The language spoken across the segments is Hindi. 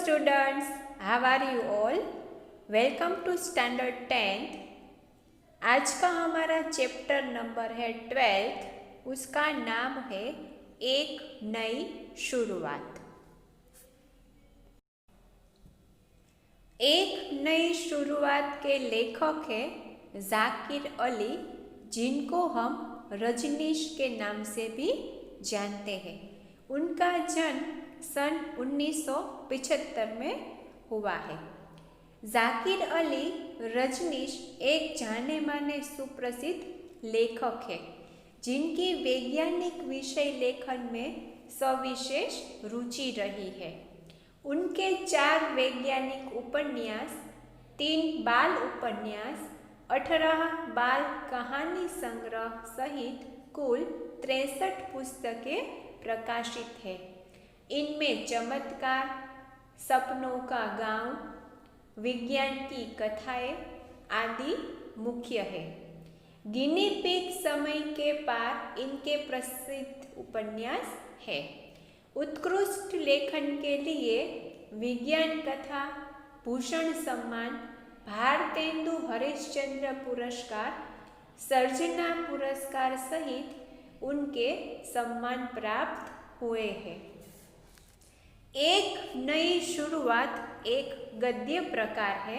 students, how are you all? Welcome to standard 10th। आज का हमारा चैप्टर नंबर है 12th। उसका नाम है एक नई शुरुआत। एक नई शुरुआत के लेखक है जाकिर अली, जिनको हम रजनीश के नाम से भी जानते हैं। उनका जन्म सन 1975 में हुआ है। जाकिर अली रजनीश एक जाने माने सुप्रसिद्ध लेखक है, जिनकी वैज्ञानिक विषय लेखन में सविशेष रुचि रही है। उनके 4 वैज्ञानिक उपन्यास, 3 बाल उपन्यास, 18 बाल कहानी संग्रह सहित कुल 63 पुस्तकें प्रकाशित है। इनमें चमत्कार, सपनों का गांव, विज्ञान की कथाएं आदि मुख्य है। गिनी पिग समय के पार इनके प्रसिद्ध उपन्यास है। उत्कृष्ट लेखन के लिए विज्ञान कथा, भूषण सम्मान, भारतेंदु हरिश्चंद्र पुरस्कार, सर्जना पुरस्कार सहित उनके सम्मान प्राप्त हुए हैं। एक नई शुरुआत एक गद्य प्रकार है।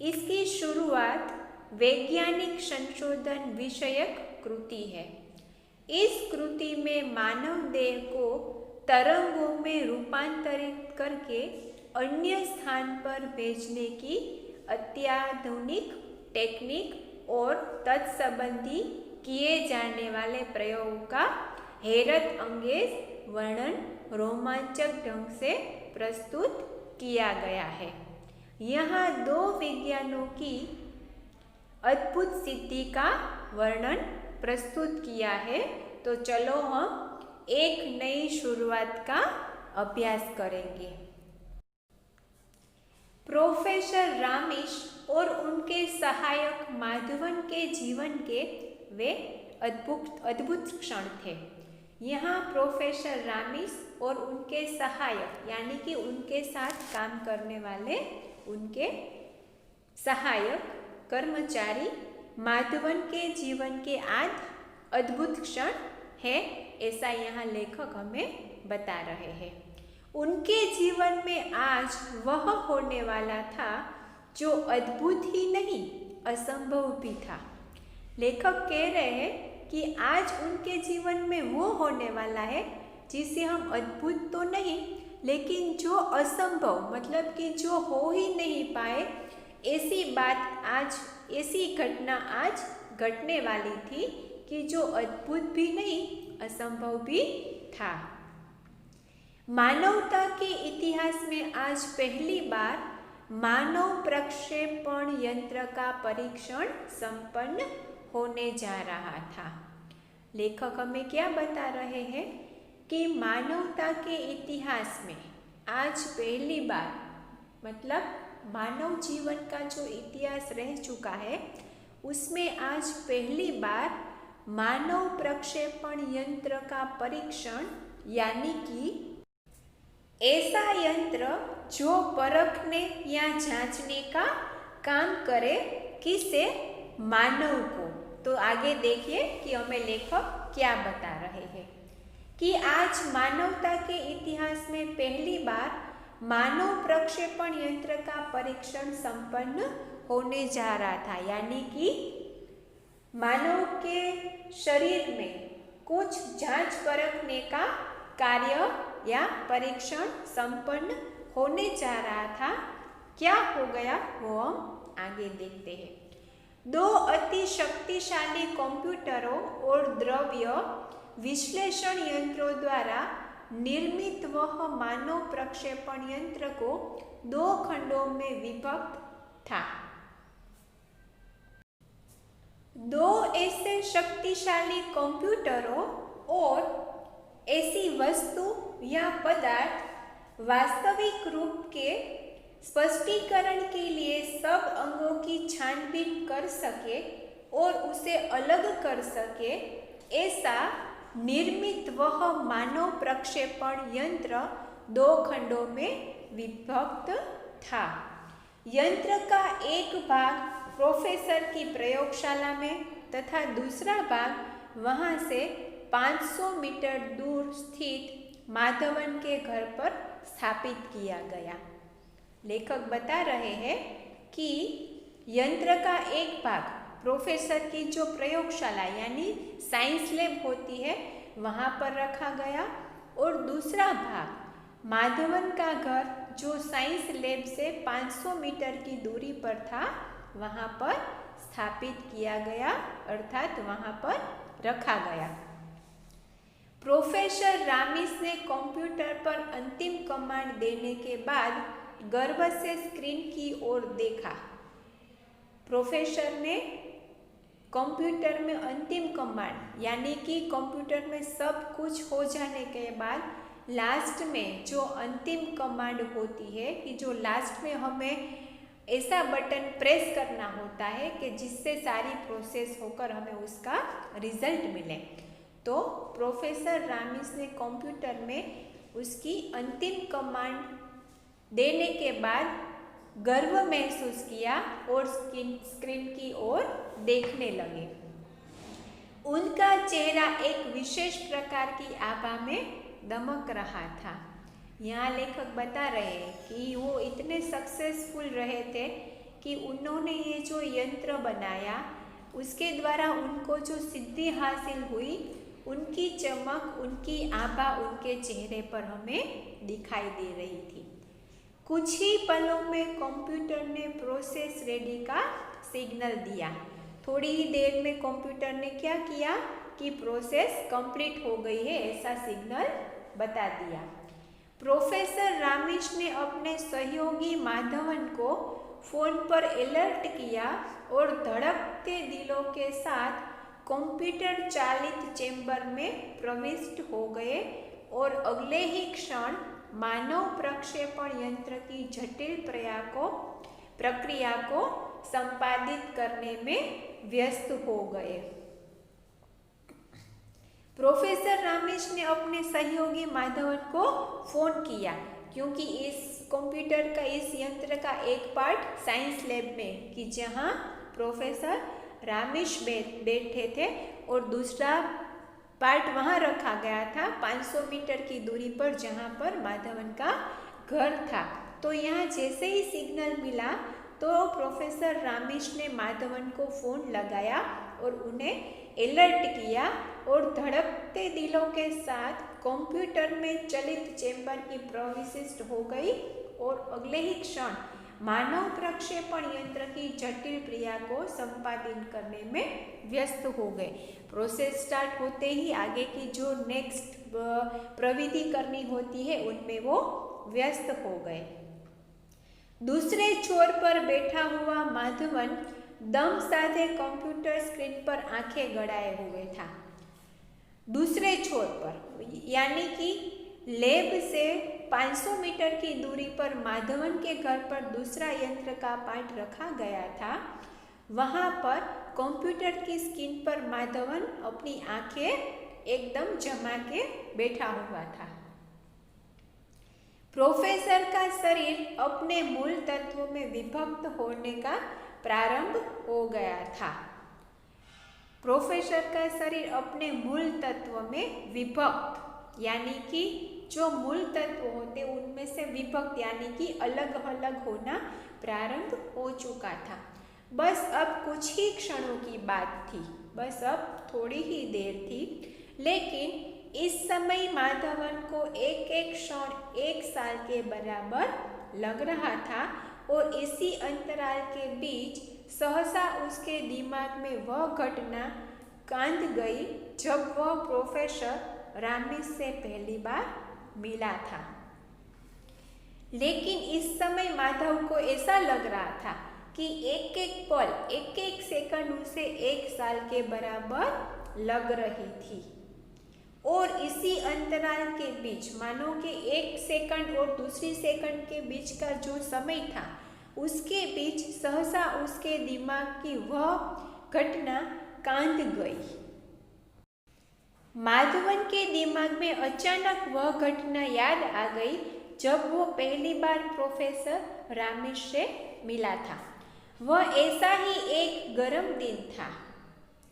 इसकी शुरुआत वैज्ञानिक संशोधन विषयक कृति है। इस कृति में मानव देह को तरंगों में रूपांतरित करके अन्य स्थान पर भेजने की अत्याधुनिक टेक्निक और तत्संबंधी किए जाने वाले प्रयोगों का हैरत अंगेज वर्णन रोमांचक ढंग से प्रस्तुत किया गया है। यहाँ 2 विज्ञानों की अद्भुत सिद्धि का वर्णन प्रस्तुत किया है। तो चलो हम एक नई शुरुआत का अभ्यास करेंगे। प्रोफेसर रामिश और उनके सहायक माधवन के जीवन के वे अद्भुत क्षण थे। यहाँ प्रोफेसर रामिश और उनके सहायक यानी कि उनके साथ काम करने वाले उनके सहायक कर्मचारी माधवन के जीवन के आज अद्भुत क्षण है, ऐसा यहाँ लेखक हमें बता रहे हैं। उनके जीवन में आज वह होने वाला था जो अद्भुत ही नहीं असंभव भी था। लेखक कह रहे हैं कि आज उनके जीवन में वो होने वाला है जिसे हम अद्भुत तो नहीं, लेकिन जो असंभव मतलब कि जो हो ही नहीं पाए, ऐसी बात आज, ऐसी घटना आज घटने वाली थी कि जो अद्भुत भी नहीं असंभव भी था। मानवता के इतिहास में आज पहली बार मानव प्रक्षेपण यंत्र का परीक्षण संपन्न होने जा रहा था। लेखक हमें क्या बता रहे हैं कि मानवता के इतिहास में आज पहली बार, मतलब मानव जीवन का जो इतिहास रह चुका है उसमें आज पहली बार मानव प्रक्षेपण यंत्र का परीक्षण, यानी कि ऐसा यंत्र जो परखने या जांचने का काम करे, किसे? मानव को। तो आगे देखिए कि हमें लेखक क्या बता रहे हैं कि आज मानवता के इतिहास में पहली बार मानव प्रक्षेपण यंत्र का परीक्षण संपन्न होने जा रहा था, यानी कि मानव के शरीर में कुछ जांच परखने का कार्य या परीक्षण संपन्न होने जा रहा था। क्या हो गया वो हम आगे देखते हैं। 2 अति शक्तिशाली कंप्यूटरों और द्रव्य विश्लेषण यंत्रों द्वारा निर्मित वह मानव प्रक्षेपण यंत्र को 2 खंडों में विभक्त था। 2 ऐसे शक्तिशाली कंप्यूटरों और ऐसी वस्तु या पदार्थ वास्तविक रूप के स्पष्टीकरण के लिए सब अंगों की छानबीन कर सके और उसे अलग कर सके, ऐसा निर्मित वह मानव प्रक्षेपण यंत्र 2 खंडों में विभक्त था। यंत्र का एक भाग प्रोफेसर की प्रयोगशाला में तथा दूसरा भाग वहां से 500 मीटर दूर स्थित माधवन के घर पर स्थापित किया गया। लेखक बता रहे हैं कि यंत्र का एक भाग प्रोफेसर की जो प्रयोगशाला यानी साइंस लैब होती है वहाँ पर रखा गया और दूसरा भाग माधवन का घर जो साइंस लैब से 500 मीटर की दूरी पर था वहाँ पर स्थापित किया गया अर्थात वहाँ पर रखा गया। प्रोफेसर रामिस ने कंप्यूटर पर अंतिम कमांड देने के बाद गर्व से स्क्रीन की ओर देखा। प्रोफेसर ने कंप्यूटर में अंतिम कमांड यानी कि कंप्यूटर में सब कुछ हो जाने के बाद लास्ट में जो अंतिम कमांड होती है कि जो लास्ट में हमें ऐसा बटन प्रेस करना होता है कि जिससे सारी प्रोसेस होकर हमें उसका रिजल्ट मिले। तो प्रोफेसर रामिस ने कंप्यूटर में उसकी अंतिम कमांड देने के बाद गर्व महसूस किया और स्क्रीन की ओर देखने लगे। उनका चेहरा एक विशेष प्रकार की आभा में दमक रहा था। यहाँ लेखक बता रहे हैं कि वो इतने सक्सेसफुल रहे थे कि उन्होंने ये जो यंत्र बनाया उसके द्वारा उनको जो सिद्धि हासिल हुई उनकी चमक उनकी आभा उनके चेहरे पर हमें दिखाई दे रही थी। कुछ ही पलों में कंप्यूटर ने प्रोसेस रेडी का सिग्नल दिया। थोड़ी ही देर में कंप्यूटर ने क्या किया कि प्रोसेस कंप्लीट हो गई है ऐसा सिग्नल बता दिया। प्रोफेसर रामिस ने अपने सहयोगी माधवन को फोन पर अलर्ट किया और धड़कते दिलों के साथ कंप्यूटर चालित चेंबर में प्रविष्ट हो गए और अगले ही क्षण मानव प्रक्षेपण यंत्र की जटिल प्रक्रिया को संपादित करने में व्यस्त हो गए। प्रोफेसर रामिस ने अपने सहयोगी माधवन को फोन किया क्योंकि इस कंप्यूटर का इस यंत्र का एक पार्ट साइंस लैब में कि जहां प्रोफेसर रामिस बैठे थे और दूसरा पार्ट वहां रखा गया था 500 मीटर की दूरी पर जहां पर माधवन का घर था। तो यहाँ जैसे ही सिग्नल मिला तो प्रोफेसर रामिस ने माधवन को फोन लगाया और उन्हें अलर्ट किया और धड़कते दिलों के साथ कंप्यूटर में चलित चेंबर की प्रविष्ट हो गई और अगले ही क्षण मानव प्रक्षेपण यंत्र की जटिल क्रिया को संपादित करने में व्यस्त हो गए। प्रोसेस स्टार्ट होते ही आगे की जो नेक्स्ट प्रविधि करनी होती है उनमें वो व्यस्त हो गए। दूसरे छोर पर बैठा हुआ माधवन दम साधे कंप्यूटर स्क्रीन पर आंखें गड़ाए हुए था। दूसरे छोर पर यानी कि लैब से 500 मीटर की दूरी पर माधवन के घर पर दूसरा यंत्र का पार्ट रखा गया था। वहां पर कंप्यूटर की स्क्रीन पर माधवन अपनी आंखें एकदम जमा के बैठा हुआ था। प्रोफेसर का शरीर अपने मूल तत्वों में विभक्त होने का प्रारंभ हो गया था। प्रोफेसर का शरीर अपने मूल तत्व में विभक्त यानी कि जो मूल तत्व होते उनमें से विभक्त यानी कि अलग अलग होना प्रारंभ हो चुका था। बस अब कुछ ही क्षणों की बात थी, बस अब थोड़ी ही देर थी, लेकिन इस समय माधवन को एक एक क्षण 1 साल के बराबर लग रहा था और इसी अंतराल के बीच सहसा उसके दिमाग में वह घटना कांद गई जब वह प्रोफेसर रामिस से पहली बार मिला था। लेकिन इस समय माधव को ऐसा लग रहा था कि एक एक पल एक एक सेकंड उसे 1 साल के बराबर लग रही थी और इसी अंतराल के बीच मानो कि 1 सेकंड और दूसरी सेकंड के बीच का जो समय था उसके बीच सहसा उसके दिमाग की वह घटना कांद गई। माधवन के दिमाग में अचानक वह घटना याद आ गई जब वो पहली बार प्रोफेसर रामेश से मिला था। वह ऐसा ही एक गर्म दिन था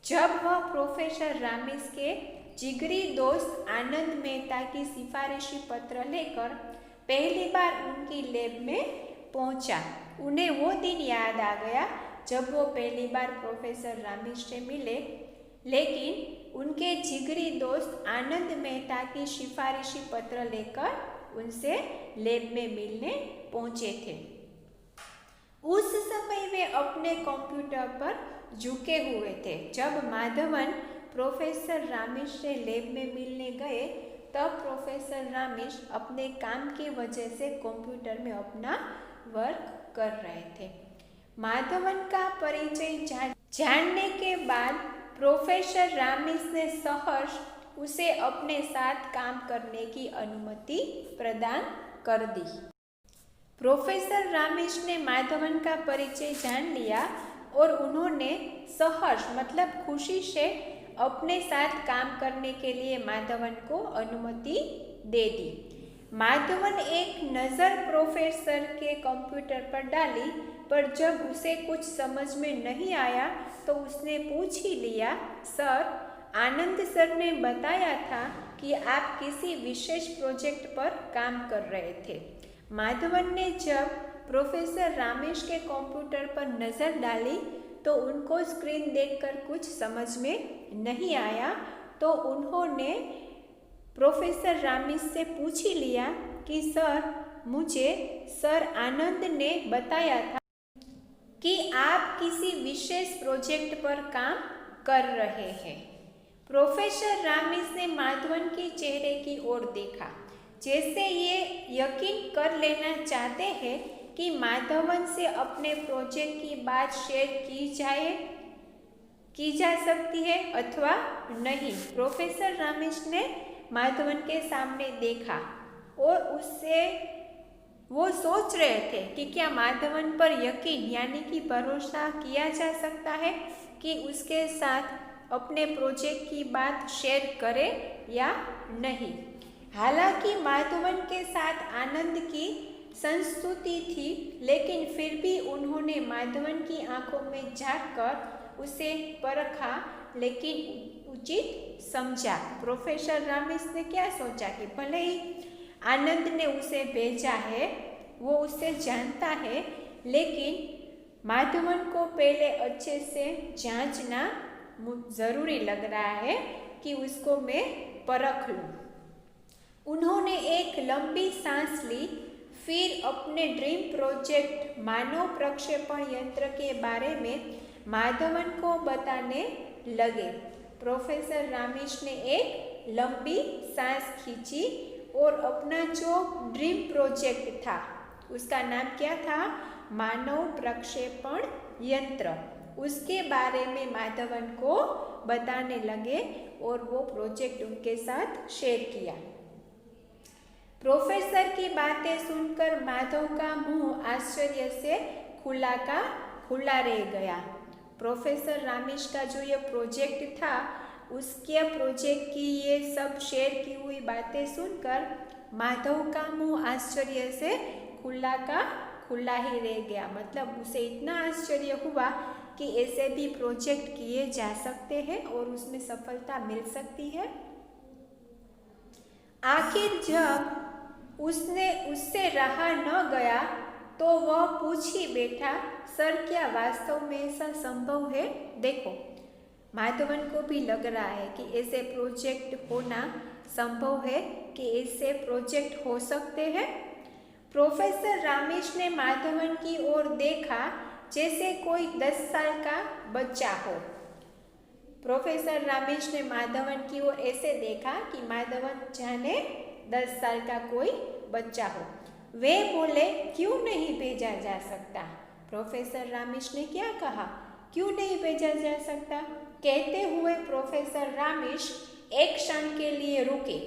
जब वह प्रोफेसर रामेश के जिगरी दोस्त आनंद मेहता की सिफारिशी पत्र लेकर पहली बार उनकी लैब में पहुंचा। उन्हें वो दिन याद आ गया जब वो पहली बार प्रोफेसर रामेश से मिले, लेकिन उनके जिगरी दोस्त आनंद मेहता की सिफारिशी पत्र लेकर उनसे लैब में मिलने पहुंचे थे। उस समय वे अपने कंप्यूटर पर झुके हुए थे। जब माधवन प्रोफेसर रामेश से लैब में मिलने गए तब प्रोफेसर रामेश अपने काम की वजह से कंप्यूटर में अपना वर्क कर रहे थे। माधवन का परिचय जानने के बाद प्रोफेसर रामेश ने सहर्ष उसे अपने साथ काम करने की अनुमति प्रदान कर दी। प्रोफेसर रामेश ने माधवन का परिचय जान लिया और उन्होंने सहर्ष मतलब खुशी से अपने साथ काम करने के लिए माधवन को अनुमति दे दी। माधवन एक नज़र प्रोफेसर के कंप्यूटर पर डाली, पर जब उसे कुछ समझ में नहीं आया तो उसने पूछ ही लिया, सर, आनंद सर ने बताया था कि आप किसी विशेष प्रोजेक्ट पर काम कर रहे थे। माधवन ने जब प्रोफेसर रामेश के कंप्यूटर पर नज़र डाली तो उनको स्क्रीन देखकर कुछ समझ में नहीं आया, तो उन्होंने प्रोफेसर रामेश से पूछ ही लिया कि सर, मुझे सर आनंद ने बताया था कि आप किसी विशेष प्रोजेक्ट पर काम कर रहे हैं। प्रोफेसर रामेश ने माधवन के चेहरे की ओर देखा, जैसे ये यकीन कर लेना चाहते हैं कि माधवन से अपने प्रोजेक्ट की बात शेयर की जा सकती है अथवा नहीं। प्रोफेसर रामेश ने माधवन के सामने देखा और वो सोच रहे थे कि क्या माधवन पर यकीन यानी कि भरोसा किया जा सकता है कि उसके साथ अपने प्रोजेक्ट की बात शेयर करे या नहीं। हालांकि माधवन के साथ आनंद की संस्तुति थी, लेकिन फिर भी उन्होंने माधवन की आंखों में झांककर उसे परखा, लेकिन उचित समझा। प्रोफेसर रामेश ने क्या सोचा कि भले ही आनंद ने उसे भेजा है, वो उसे जानता है, लेकिन माधवन को पहले अच्छे से जांचना जरूरी लग रहा है कि उसको मैं परख लूं। उन्होंने एक लंबी सांस ली, फिर अपने ड्रीम प्रोजेक्ट मानव प्रक्षेपण यंत्र के बारे में माधवन को बताने लगे। प्रोफेसर रामेश ने एक लंबी सांस खींची और अपना जो ड्रीम प्रोजेक्ट था, उसका नाम क्या था, मानव प्रक्षेपण यंत्र, उसके बारे में माधवन को बताने लगे और वो प्रोजेक्ट उनके साथ शेयर किया। प्रोफेसर की बातें सुनकर माधव का मुंह आश्चर्य से खुला का खुला रह गया। प्रोफेसर रामेश का जो ये प्रोजेक्ट था, उसके प्रोजेक्ट की ये सब शेयर की हुई बातें सुनकर माधव का मुंह आश्चर्य से खुला का खुला ही रह गया। मतलब उसे इतना आश्चर्य हुआ कि ऐसे भी प्रोजेक्ट किए जा सकते हैं और उसमें सफलता मिल सकती है। आखिर जब उससे रहा न गया तो वह पूछ ही बैठा, सर, क्या वास्तव में ऐसा संभव है? देखो, माधवन को भी लग रहा है कि ऐसे प्रोजेक्ट होना संभव है, कि ऐसे प्रोजेक्ट हो सकते हैं। प्रोफेसर रामेश ने माधवन की ओर देखा जैसे कोई 10 साल का बच्चा हो। प्रोफेसर रामेश ने माधवन की ओर ऐसे देखा कि माधवन जाने 10 साल का कोई बच्चा हो। वे बोले, क्यों नहीं भेजा जा सकता? प्रोफेसर रामेश ने क्या कहा, क्यों नहीं भेजा जा सकता? कहते हुए प्रोफेसर रामेश एक क्षण के लिए रुके।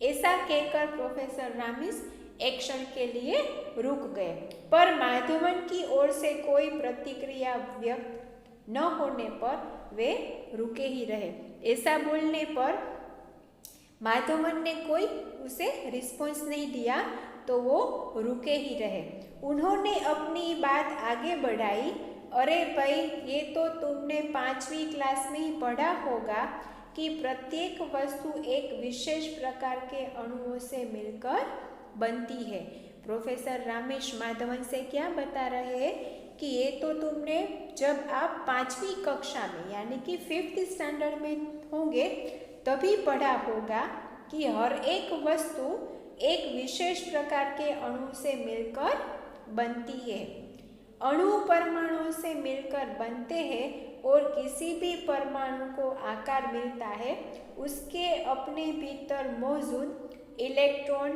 ऐसा कहकर प्रोफेसर रामेश एक क्षण के लिए रुक गए, पर माधवन की ओर से कोई प्रतिक्रिया व्यक्त न होने पर वे रुके ही रहे। ऐसा बोलने पर माधवन ने कोई उसे रिस्पॉन्स नहीं दिया, तो वो रुके ही रहे। उन्होंने अपनी बात आगे बढ़ाई, अरे भाई, ये तो तुमने 5वीं क्लास में ही पढ़ा होगा कि प्रत्येक वस्तु एक विशेष प्रकार के अणुओं से मिलकर बनती है। प्रोफेसर रामेश माधवन से क्या बता रहे हैं कि ये तो तुमने जब आप 5वीं कक्षा में यानी कि 5th स्टैंडर्ड में होंगे तभी पढ़ा होगा कि हर एक वस्तु एक विशेष प्रकार के अणु से मिलकर बनती है। अणु परमाणुओं से मिलकर बनते हैं और किसी भी परमाणु को आकार मिलता है उसके अपने भीतर मौजूद इलेक्ट्रॉन,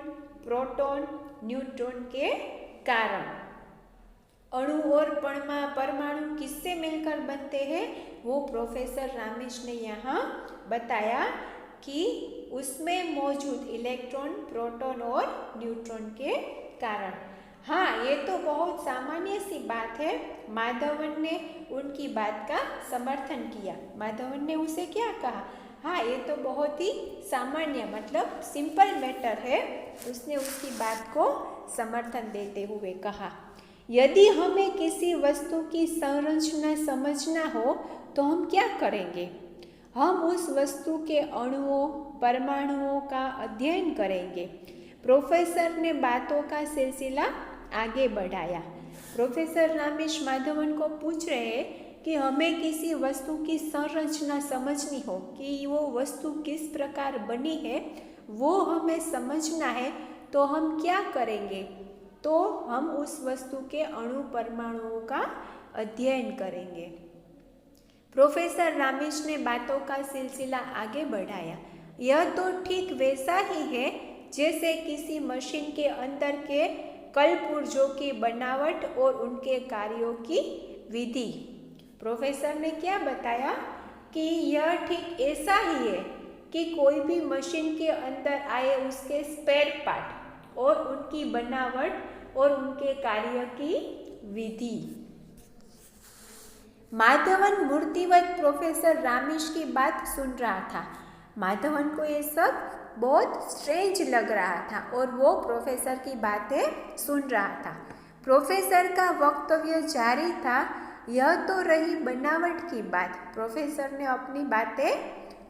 प्रोटॉन, न्यूट्रॉन के कारण। अणु और परमाणु किससे मिलकर बनते हैं वो प्रोफेसर रामेश ने यहाँ बताया कि उसमें मौजूद इलेक्ट्रॉन, प्रोटॉन और न्यूट्रॉन के कारण। हाँ, ये तो बहुत सामान्य सी बात है। माधवन ने उनकी बात का समर्थन किया। माधवन ने उसे क्या कहा, हाँ ये तो बहुत ही सामान्य मतलब सिंपल मैटर है। उसने उसकी बात को समर्थन देते हुए कहा, यदि हमें किसी वस्तु की संरचना समझना हो तो हम क्या करेंगे? हम उस वस्तु के अणुओं, परमाणुओं का अध्ययन करेंगे। प्रोफेसर ने बातों का सिलसिला आगे बढ़ाया। प्रोफेसर रामेश माधवन को पूछ रहे हैं कि हमें किसी वस्तु की संरचना समझनी हो कि वो वस्तु किस प्रकार बनी है, वो हमें समझना है तो हम क्या करेंगे? तो हम उस वस्तु के अणु, परमाणुओं का अध्ययन करेंगे। प्रोफेसर रामेश ने बातों का सिलसिला आगे बढ़ाया। यह तो ठीक वैसा ही है जैसे किसी मशीन के अंदर के कलपुर्जों की बनावट और उनके कार्यों की विधि। प्रोफेसर ने क्या बताया कि यह ठीक ऐसा ही है कि कोई भी मशीन के अंदर आए उसके स्पेयर पार्ट और उनकी बनावट और उनके कार्य की विधि। माधवन मूर्तिवत प्रोफेसर रामेश की बात सुन रहा था। माधवन को ये सब बहुत स्ट्रेंज लग रहा था और वो प्रोफेसर की बातें सुन रहा था। प्रोफेसर का वक्तव्य जारी था। यह तो रही बनावट की बात। प्रोफेसर ने अपनी बातें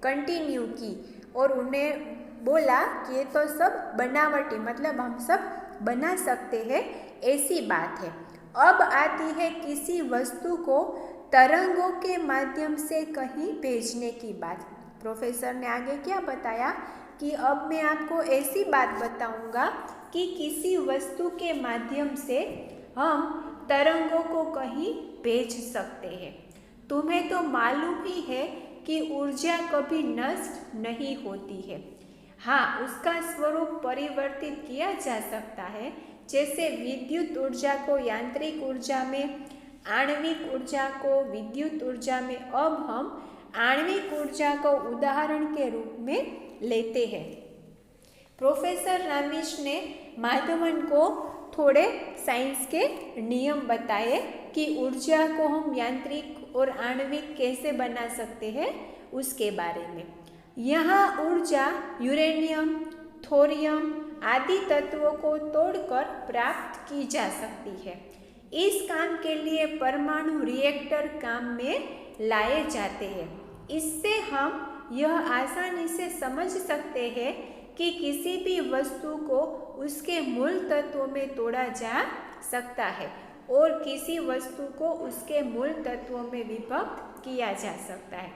कंटिन्यू की और उन्हें बोला कि ये तो सब बनावटी मतलब हम सब बना सकते हैं ऐसी बात है। अब आती है किसी वस्तु को तरंगों के माध्यम से कहीं भेजने की बात। प्रोफेसर ने आगे क्या बताया कि अब मैं आपको ऐसी बात बताऊंगा कि किसी वस्तु के माध्यम से हम तरंगों को कहीं भेज सकते हैं। तुम्हें तो मालूम ही है कि ऊर्जा कभी नष्ट नहीं होती है। हाँ, उसका स्वरूप परिवर्तित किया जा सकता है, जैसे विद्युत ऊर्जा को यांत्रिक ऊर्जा में, आणविक ऊर्जा को विद्युत ऊर्जा में। अब हम आणविक ऊर्जा को उदाहरण के रूप में लेते हैं। प्रोफेसर रामेश ने माधवन को थोड़े साइंस के नियम बताए कि ऊर्जा को हम यांत्रिक और आणविक कैसे बना सकते हैं उसके बारे में। यहाँ ऊर्जा यूरेनियम, थोरियम आदि तत्वों को तोड़कर प्राप्त की जा सकती है। इस काम के लिए परमाणु रिएक्टर काम में लाए जाते हैं। इससे हम यह आसानी से समझ सकते हैं कि किसी भी वस्तु को उसके मूल तत्वों में तोड़ा जा सकता है और किसी वस्तु को उसके मूल तत्वों में विभक्त किया जा सकता है।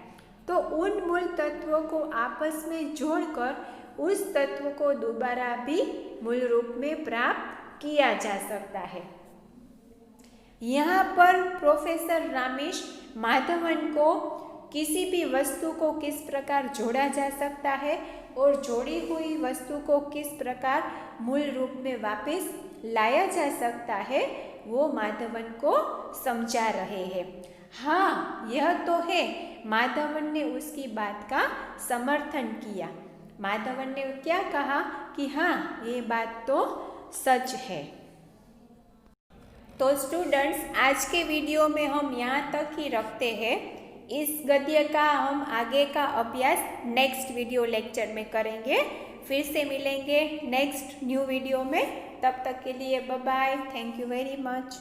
तो उन मूल तत्वों को आपस में जोड़कर उस तत्व को दोबारा भी मूल रूप में प्राप्त किया जा सकता है। यहाँ पर प्रोफेसर रामेश माधवन को किसी भी वस्तु को किस प्रकार जोड़ा जा सकता है और जोड़ी हुई वस्तु को किस प्रकार मूल रूप में वापस लाया जा सकता है वो माधवन को समझा रहे हैं। हाँ, यह तो है। माधवन ने उसकी बात का समर्थन किया। माधवन ने क्या कहा कि हाँ, ये बात तो सच है। तो स्टूडेंट्स, आज के वीडियो में हम यहाँ तक ही रखते हैं। इस गद्य का हम आगे का अभ्यास नेक्स्ट वीडियो लेक्चर में करेंगे। फिर से मिलेंगे नेक्स्ट न्यू वीडियो में। तब तक के लिए bye bye. Thank you very much.